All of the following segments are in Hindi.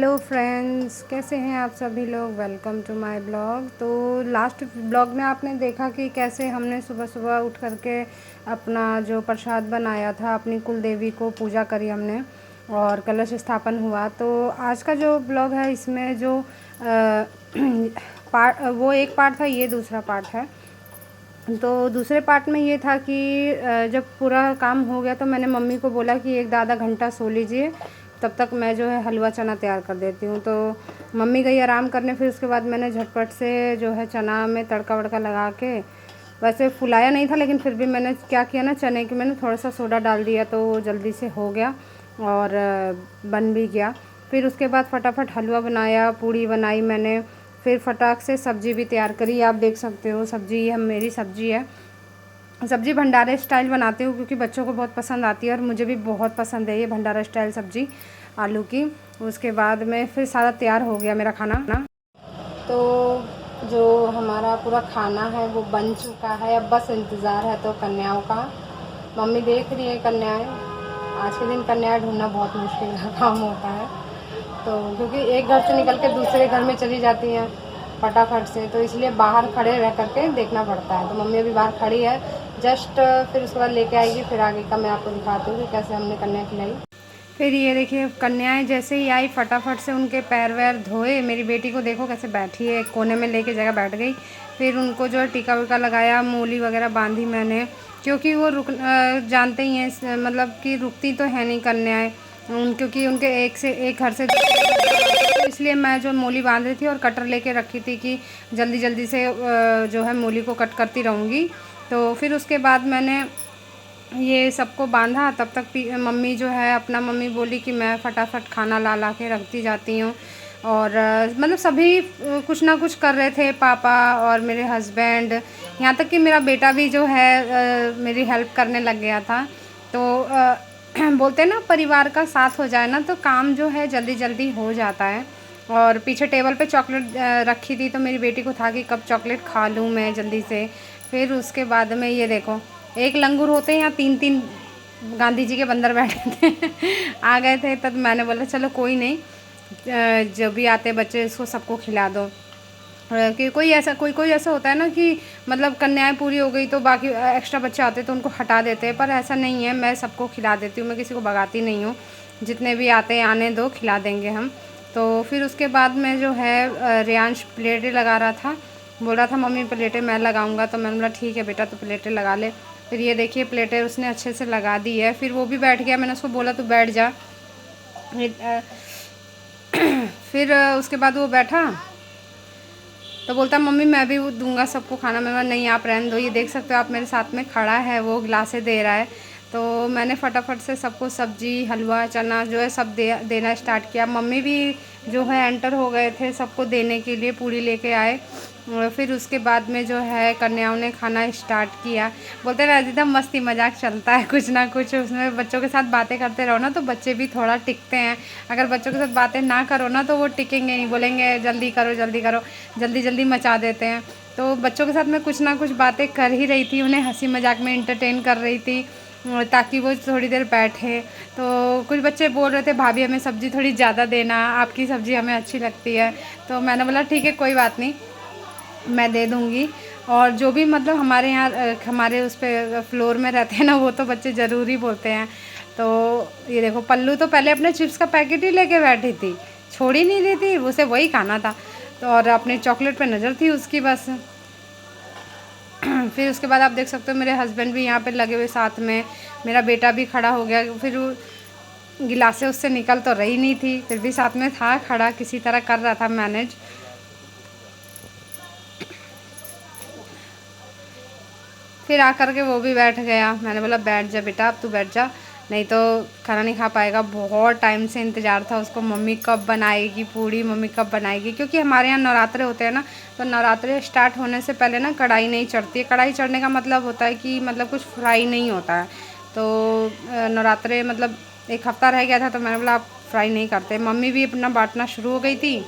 हेलो फ्रेंड्स, कैसे हैं आप सभी लोग। Welcome to my blog. तो लास्ट ब्लॉग में आपने देखा कि कैसे हमने सुबह सुबह उठ करके अपना जो प्रसाद बनाया था, अपनी कुल देवी को पूजा करी हमने और कलश स्थापन हुआ। तो आज का जो ब्लॉग है इसमें जो पार्ट वो एक पार्ट था, ये दूसरा पार्ट है। तो दूसरे पार्ट में ये था कि जब पूरा काम हो गया तो मैंने मम्मी को बोला कि एक आधा घंटा सो लीजिए, तब तक मैं जो है हलवा चना तैयार कर देती हूँ। तो मम्मी गई आराम करने, फिर उसके बाद मैंने झटपट से जो है चना में तड़का वड़का लगा के, वैसे फुलाया नहीं था लेकिन फिर भी मैंने क्या किया ना, चने की मैंने थोड़ा सा सोडा डाल दिया तो वो जल्दी से हो गया और बन भी गया। फिर उसके बाद फटाफट हलवा बनाया, पूड़ी बनाई मैंने, फिर फटाक से सब्ज़ी भी तैयार करी। आप देख सकते हो सब्ज़ी, हम मेरी सब्ज़ी है, सब्ज़ी भंडारा स्टाइल बनाती हूँ क्योंकि बच्चों को बहुत पसंद आती है और मुझे भी बहुत पसंद है ये भंडारा स्टाइल सब्ज़ी आलू की। उसके बाद में फिर सारा तैयार हो गया मेरा खाना ना। तो जो हमारा पूरा खाना है वो बन चुका है, अब बस इंतज़ार है तो कन्याओं का। मम्मी देख रही है कन्याएँ। आज के दिन कन्याएँ ढूंढना बहुत मुश्किल का काम होता है, तो क्योंकि एक घर से निकल के दूसरे घर में चली जाती हैं फटाफट से, तो इसलिए बाहर खड़े रह करके देखना पड़ता है। तो मम्मी अभी बाहर खड़ी है जस्ट, फिर उसके बाद लेके आएगी, फिर आगे का मैं आपको दिखाती हूँ कि कैसे हमने कन्या खिलाई। फिर ये देखिए कन्याएं जैसे ही आई फटाफट से उनके पैर वैर धोए। मेरी बेटी को देखो कैसे बैठी है, एक कोने में लेके जगह बैठ गई। फिर उनको जो है टीका वीका लगाया, मूली वगैरह बांधी मैंने, क्योंकि वो जानते ही हैं मतलब कि रुकती तो है नहीं कन्याएं, क्योंकि उनके एक से एक घर से तो इसलिए मैं जो मूली बांध रही थी और कटर लेके रखी थी कि जल्दी जल्दी से जो है मूली को कट करती रहूँगी। तो फिर उसके बाद मैंने ये सबको बांधा, तब तक मम्मी जो है अपना, मम्मी बोली कि मैं फटाफट खाना ला ला के रखती जाती हूँ। और मतलब सभी कुछ ना कुछ कर रहे थे, पापा और मेरे हस्बैंड, यहाँ तक कि मेरा बेटा भी जो है मेरी हेल्प करने लग गया था। तो बोलते हैं ना, परिवार का साथ हो जाए ना तो काम जो है जल्दी जल्दी हो जाता है। और पीछे टेबल पे चॉकलेट रखी थी तो मेरी बेटी को था कि कब चॉकलेट खा लूँ मैं जल्दी से। फिर उसके बाद में ये देखो, एक लंगूर होते हैं यहाँ, तीन तीन गांधी जी के बंदर बैठे थे आ गए थे। तब मैंने बोला चलो कोई नहीं, जो भी आते बच्चे इसको सबको खिला दो। कि कोई कोई ऐसा होता है ना कि मतलब कन्याएं पूरी हो गई तो बाकी एक्स्ट्रा बच्चे आते तो उनको हटा देते हैं, पर ऐसा नहीं है, मैं सबको खिला देती हूँ, मैं किसी को भगाती नहीं हूँ। जितने भी आते हैं आने दो, खिला देंगे हम। तो फिर उसके बाद में जो है रियांश प्लेटें लगा रहा था, बोल रहा था मम्मी प्लेटें मैं लगाऊंगा, तो मैंने बोला ठीक है बेटा तो प्लेटें लगा ले। फिर ये देखिए प्लेटें उसने अच्छे से लगा दी है। फिर वो भी बैठ गया, मैंने उसको बोला तू बैठ जा। फिर उसके बाद वो बैठा तो बोलता मम्मी मैं भी दूंगा सबको खाना। मैं बोला नहीं आप रहने दो, ये देख सकते हो आप मेरे साथ में खड़ा है, वो गिलासें दे रहा है। तो मैंने फटाफट से सबको सब्जी हलवा चना जो है सब देना स्टार्ट किया। मम्मी भी जो है एंटर हो गए थे सबको देने के लिए, पूड़ी लेके आए। फिर उसके बाद में जो है कन्याओं ने खाना स्टार्ट किया। बोलते रहे एकदम मस्ती मजाक चलता है कुछ ना कुछ, उसमें बच्चों के साथ बातें करते रहो ना तो बच्चे भी थोड़ा टिकते हैं। अगर बच्चों के साथ बातें ना करो ना तो वो टिकेंगे नहीं, बोलेंगे जल्दी करो जल्दी करो, जल्दी जल्दी मचा देते हैं। तो बच्चों के साथ मैं कुछ ना कुछ बातें कर ही रही थी, उन्हें हंसी मजाक में इंटरटेन कर रही थी ताकि वो थोड़ी देर बैठे। तो कुछ बच्चे बोल रहे थे भाभी हमें सब्ज़ी थोड़ी ज़्यादा देना, आपकी सब्ज़ी हमें अच्छी लगती है। तो मैंने बोला ठीक है कोई बात नहीं, मैं दे दूँगी। और जो भी मतलब हमारे यहाँ हमारे उस पे फ्लोर में रहते हैं ना, वो तो बच्चे ज़रूर ही बोलते हैं। तो ये देखो पल्लू तो पहले अपने चिप्स का पैकेट ही लेके बैठी थी, छोड़ ही नहीं रही थी, उसे वही खाना था। तो और अपने चॉकलेट पे नज़र थी उसकी बस। फिर उसके बाद आप देख सकते हो मेरे हस्बैंड भी यहाँ पे लगे हुए साथ में, मेरा बेटा भी खड़ा हो गया। फिर गिलासें उससे निकल तो रही नहीं थी, फिर भी साथ में था खड़ा, किसी तरह कर रहा था मैनेज। फिर आकर के वो भी बैठ गया। मैंने बोला बैठ जा बेटा, अब तू बैठ जा, नहीं तो खाना नहीं खा पाएगा। बहुत टाइम से इंतज़ार था उसको, मम्मी कब बनाएगी पूड़ी, मम्मी कब बनाएगी, क्योंकि हमारे यहाँ नवरात्रे होते हैं ना, तो नवरात्रे स्टार्ट होने से पहले ना कढ़ाई नहीं चढ़ती है। कढ़ाई चढ़ने का मतलब होता है कि मतलब कुछ फ्राई नहीं होता है। तो नवरात्रे मतलब एक हफ़्ता रह गया था, तो मैंने बोला आप फ्राई नहीं करते। मम्मी भी अपना बांटना शुरू हो गई थी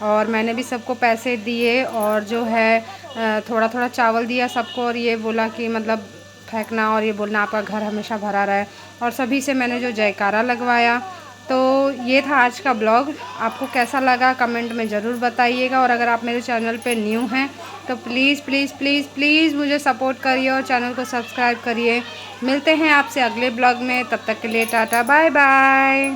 और मैंने भी सबको पैसे दिए और जो है थोड़ा थोड़ा चावल दिया सबको, और ये बोला कि मतलब फेंकना और ये बोलना आपका घर हमेशा भरा रहे। और सभी से मैंने जो जयकारा लगवाया, तो ये था आज का ब्लॉग। आपको कैसा लगा कमेंट में ज़रूर बताइएगा, और अगर आप मेरे चैनल पे न्यू हैं तो प्लीज़ प्लीज़ प्लीज़ प्लीज़ मुझे सपोर्ट करिए और चैनल को सब्सक्राइब करिए। मिलते हैं आपसे अगले ब्लॉग में, तब तक के लिए टाटा बाय बाय।